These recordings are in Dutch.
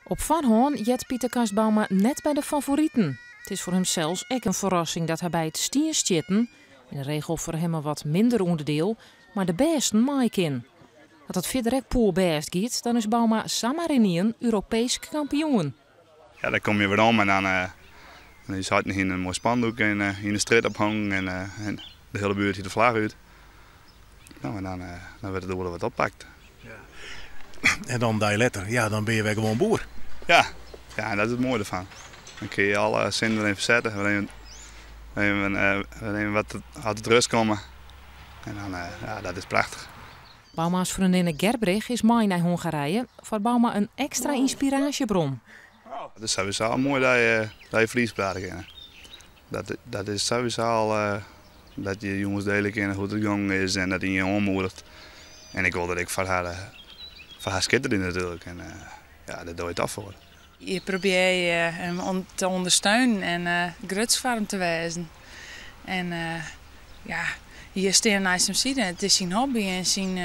Op Van Hoorn jet Pieter Kastbauma net bij de favorieten. Het is voor hem zelfs ook een verrassing dat hij bij het stier zitten, in de regel voor hem een wat minder onderdeel, maar de besten maaik in. Dat het verder ook poolbest gaat, dan is Bauma Samarinien Europees kampioen. Ja, dan kom je weer om en dan is het in een mooi spandoek en in de straat ophangen en de hele buurt hier de vlag uit. Nou, en dan werd het er wat oppakt. Ja. En dan die letter, ja, dan ben je weer gewoon boer. Ja, dat is het mooie ervan. Dan kun je alle zinnen erin verzetten, wanneer wat uit het rust komen. En dan, ja, dat is prachtig. Bauma's vriendin Gerbrich is mee naar Hongarije, voor Bauma een extra inspiratiebron. Het is sowieso mooi dat je Fries praten kan. Dat is sowieso al dat je jongens delen kennen hoe het gang is en dat hij je aanmoedigt. En ik wil dat ik voor haar schitteren natuurlijk. En ja, daar doe je het af voor. Je probeert hem te ondersteunen en gruts voor hem te wezen. En ja, je staat naast hem zitten. Het is zijn hobby en zijn,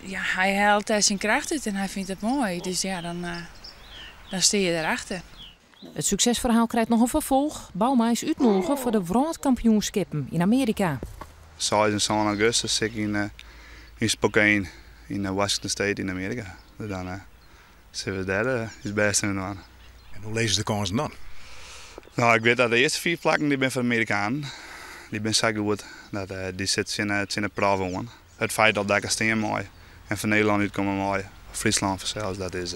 ja, hij haalt daar zijn kracht uit en hij vindt het mooi. Dus ja, dan sta je erachter. Het succesverhaal krijgt nog een vervolg. Bauma is uitnodigen voor de wereldkampioenschappen in Amerika. 6 en 7 augustus zit ik in Spokane, in Washington State in Amerika. Dus dan zijn we daar is het beste in de man. En hoe lezen de kansen dan? Nou, ik weet dat de eerste 4 plekken die ben van de Amerikanen. Die ben zeker goed. Die zitten in de proef aan. Het feit dat daar steen mooi en van Nederland uitkomen mooi, Friesland zelfs, dat is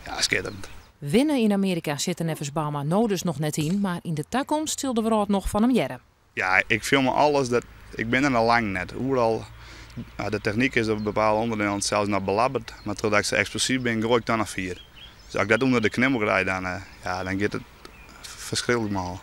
ja, schitterend. Winnen in Amerika zit er nevens Bauma nou dus nog net in, maar in de toekomst zal de wereld nog van hem jaren. Ja, ik film alles. Ik ben er al lang net. Overal, de techniek is op bepaalde onderdelen zelfs nog belabberd. Maar totdat ik zo explosief ben, gooi ik dan naar 4. Dus als ik dat onder de knibbel rijd, dan gaat het verschrikkelijk mal.